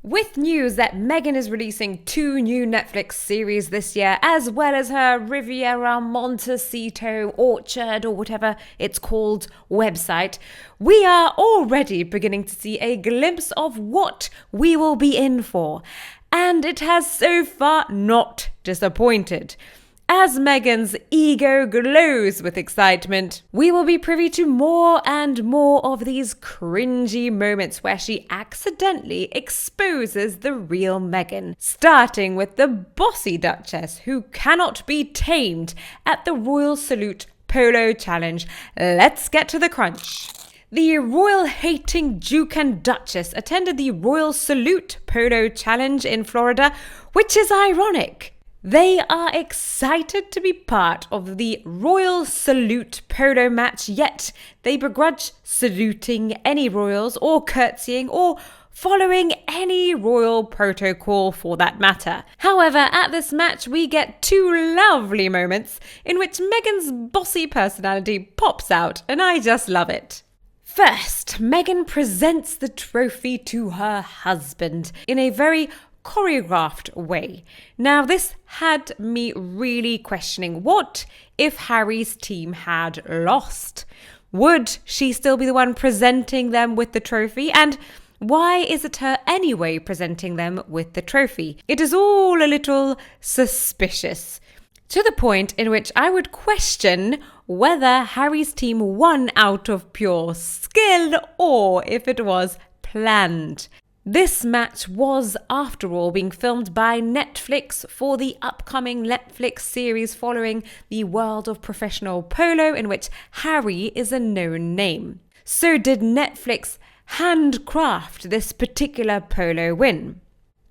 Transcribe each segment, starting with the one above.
With news that Meghan is releasing 2 new Netflix series this year, as well as her Riviera Montecito Orchard or whatever it's called website, we are already beginning to see a glimpse of what we will be in for. And it has so far not disappointed. As Meghan's ego glows with excitement, we will be privy to more and more of these cringy moments where she accidentally exposes the real Meghan, starting with the bossy Duchess who cannot be tamed at the Royal Salute Polo Challenge. Let's get to the crunch. The royal-hating Duke and Duchess attended the Royal Salute Polo Challenge in Florida, which is ironic. They are excited to be part of the Royal Salute polo match, yet they begrudge saluting any royals or curtsying or following any royal protocol for that matter. However, at this match we get 2 lovely moments in which Meghan's bossy personality pops out, and I just love it. First, Meghan presents the trophy to her husband in a very choreographed way. Now, this had me really questioning, what if Harry's team had lost? Would she still be the one presenting them with the trophy? And why is it her anyway presenting them with the trophy? It is all a little suspicious, to the point in which I would question whether Harry's team won out of pure skill or if it was planned. This match was, after all, being filmed by Netflix for the upcoming Netflix series following the world of professional polo, in which Harry is a known name. So did Netflix handcraft this particular polo win?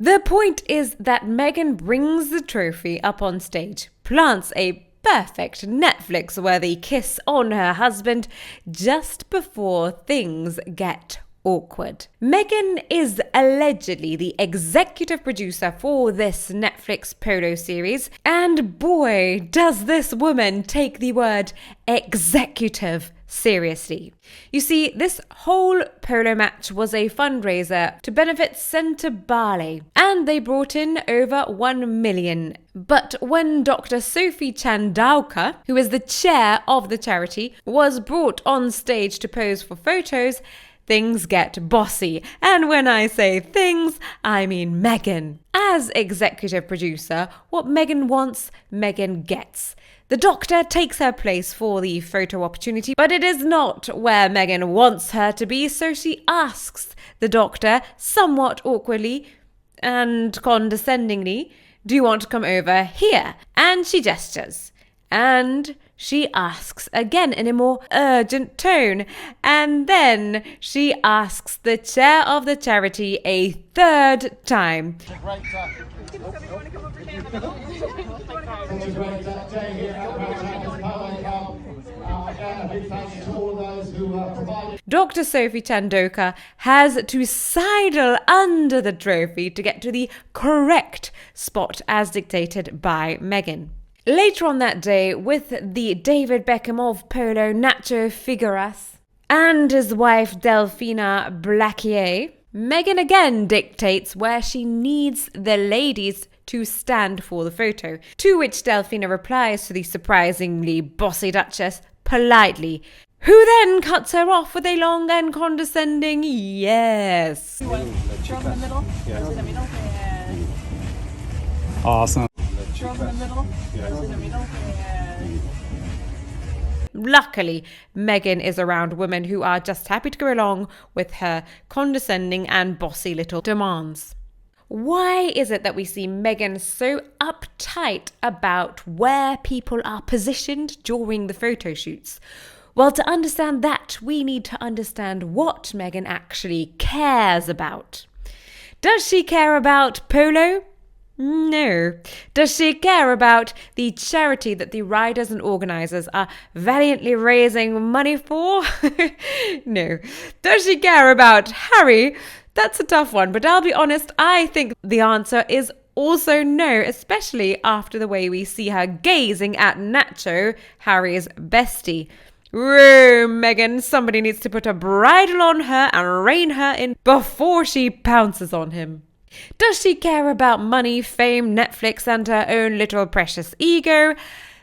The point is that Meghan brings the trophy up on stage, plants a perfect Netflix-worthy kiss on her husband just before things get awkward. Meghan is allegedly the executive producer for this Netflix polo series, and boy, does this woman take the word executive seriously. You see, this whole polo match was a fundraiser to benefit Centre Barley, and they brought in over 1 million. But when Dr. Sophie Chandauka, who is the chair of the charity, was brought on stage to pose for photos, things get bossy. And when I say things, I mean Meghan. As executive producer, what Meghan wants, Meghan gets. The doctor takes her place for the photo opportunity, but it is not where Meghan wants her to be, so she asks the doctor, somewhat awkwardly and condescendingly, "Do you want to come over here?" And she gestures. And she asks again in a more urgent tone. And then she asks the chair of the charity a 3rd time. Dr. Sophie Chandauka has to sidle under the trophy to get to the correct spot as dictated by Meghan. Later on that day, with the David Beckham of polo, Nacho Figueras, and his wife Delphina Blacquier, Meghan again dictates where she needs the ladies to stand for the photo, to which Delphina replies to the surprisingly bossy Duchess politely, who then cuts her off with a long and condescending yes. Throw in the middle? Yes. In the middle? Awesome. Throw in the middle? In the middle? Luckily, Meghan is around women who are just happy to go along with her condescending and bossy little demands. Why is it that we see Meghan so uptight about where people are positioned during the photo shoots? Well, to understand that, we need to understand what Meghan actually cares about. Does she care about polo? No. Does she care about the charity that the riders and organisers are valiantly raising money for? No. Does she care about Harry? That's a tough one, but I'll be honest, I think the answer is also no, especially after the way we see her gazing at Nacho, Harry's bestie. Whoa, Meghan, somebody needs to put a bridle on her and rein her in before she pounces on him. Does she care about money, fame, Netflix, and her own little precious ego?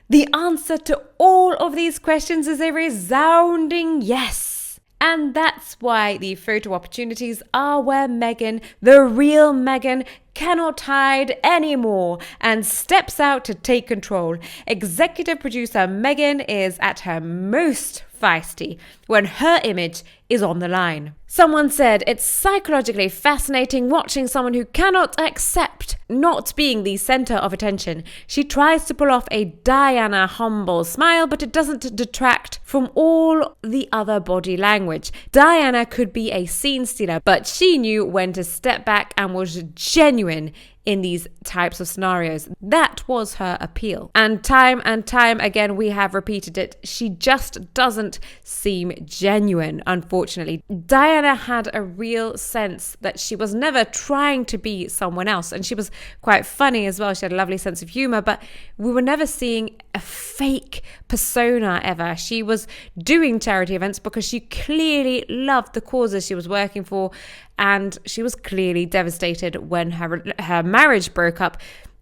The answer to all of these questions is a resounding yes. And that's why the photo opportunities are where Meghan, the real Meghan, cannot hide anymore and steps out to take control. Executive producer Meghan is at her most feisty when her image is on the line. Someone said it's psychologically fascinating watching someone who cannot accept not being the center of attention. She tries to pull off a Diana humble smile, but it doesn't detract from all the other body language. Diana could be a scene stealer, but she knew when to step back and was genuine in these types of scenarios. That was her appeal. And time again, we have repeated it. She just doesn't seem genuine, unfortunately. Diana had a real sense that she was never trying to be someone else. And she was quite funny as well. She had a lovely sense of humor, but we were never seeing a fake persona ever. She was doing charity events because she clearly loved the causes she was working for. And she was clearly devastated when her marriage broke up.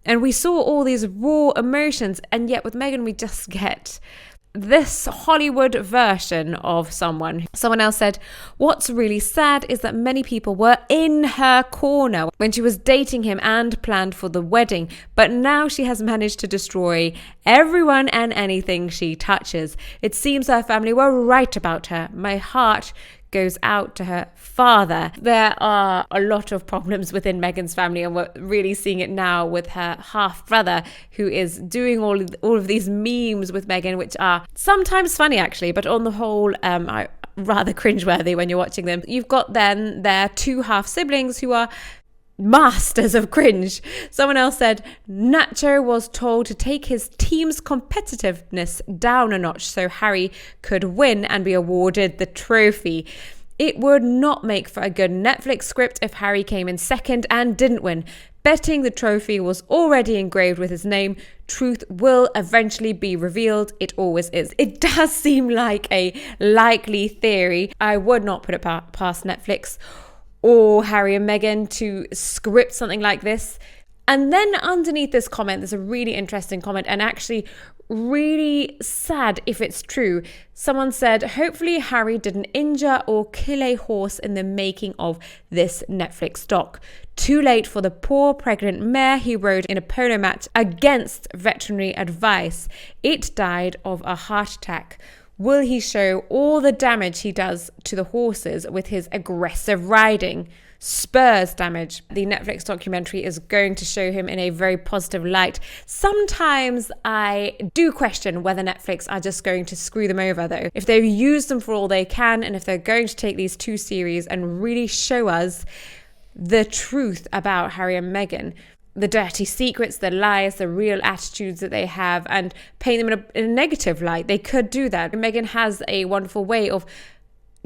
And we saw all these raw emotions. And yet with Meghan, we just get this Hollywood version of someone. Someone else said, what's really sad is that many people were in her corner when she was dating him and planned for the wedding. But now she has managed to destroy everyone and anything she touches. It seems her family were right about her. My heart goes out to her father. There are a lot of problems within Meghan's family, and we're really seeing it now with her half brother, who is doing all of these memes with Meghan, which are sometimes funny actually, but on the whole, rather cringeworthy when you're watching them. You've got then their two half siblings who are masters of cringe. Someone else said Nacho was told to take his team's competitiveness down a notch so Harry could win and be awarded the trophy. It would not make for a good Netflix script if Harry came in second and didn't win. Betting the trophy was already engraved with his name. Truth will eventually be revealed. It always is. It does seem like a likely theory. I would not put it past Netflix or Harry and Meghan to script something like this. And then underneath this comment, there's a really interesting comment and actually really sad if it's true. Someone said, hopefully Harry didn't injure or kill a horse in the making of this Netflix doc. Too late for the poor pregnant mare he rode in a polo match against veterinary advice. It died of a heart attack. Will he show all the damage he does to the horses with his aggressive riding? Spurs damage. The Netflix documentary is going to show him in a very positive light. Sometimes I do question whether Netflix are just going to screw them over though. If they've used them for all they can, and if they're going to take these two series and really show us the truth about Harry and Meghan, the dirty secrets, the lies, the real attitudes that they have, and paint them in a negative light. They could do that. Meghan has a wonderful way of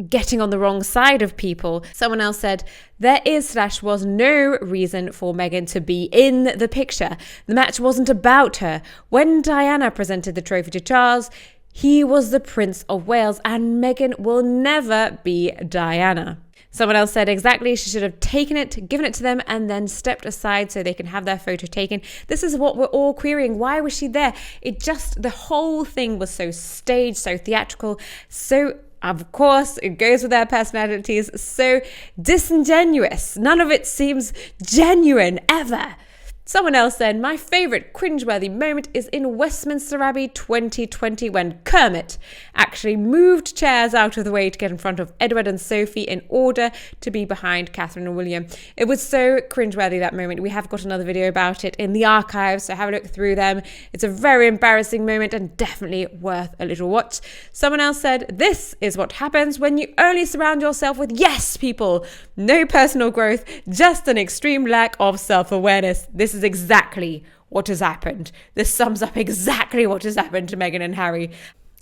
getting on the wrong side of people. Someone else said, there was no reason for Meghan to be in the picture. The match wasn't about her. When Diana presented the trophy to Charles, he was the Prince of Wales, and Meghan will never be Diana. Someone else said exactly, she should have taken it, given it to them, and then stepped aside so they can have their photo taken. This is what we're all querying. Why was she there? The whole thing was so staged, so theatrical, so, of course, it goes with their personalities, so disingenuous. None of it seems genuine, ever. Someone else said, my favourite cringeworthy moment is in Westminster Abbey 2020 when Kermit actually moved chairs out of the way to get in front of Edward and Sophie in order to be behind Catherine and William. It was so cringeworthy, that moment. We have got another video about it in the archives, so have a look through them. It's a very embarrassing moment and definitely worth a little watch. Someone else said, this is what happens when you only surround yourself with yes people. No personal growth, just an extreme lack of self-awareness. This is exactly what has happened. This sums up exactly what has happened to Meghan and Harry.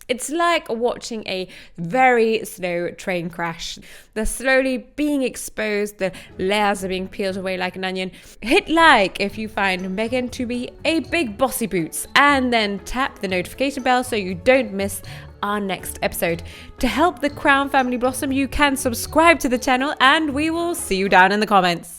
It's like watching a very slow train crash. They're slowly being exposed, the layers are being peeled away like an onion. Hit like if you find Meghan to be a big bossy boots, and then tap the notification bell so you don't miss our next episode. To help the Crown family blossom, you can subscribe to the channel, and we will see you down in the comments.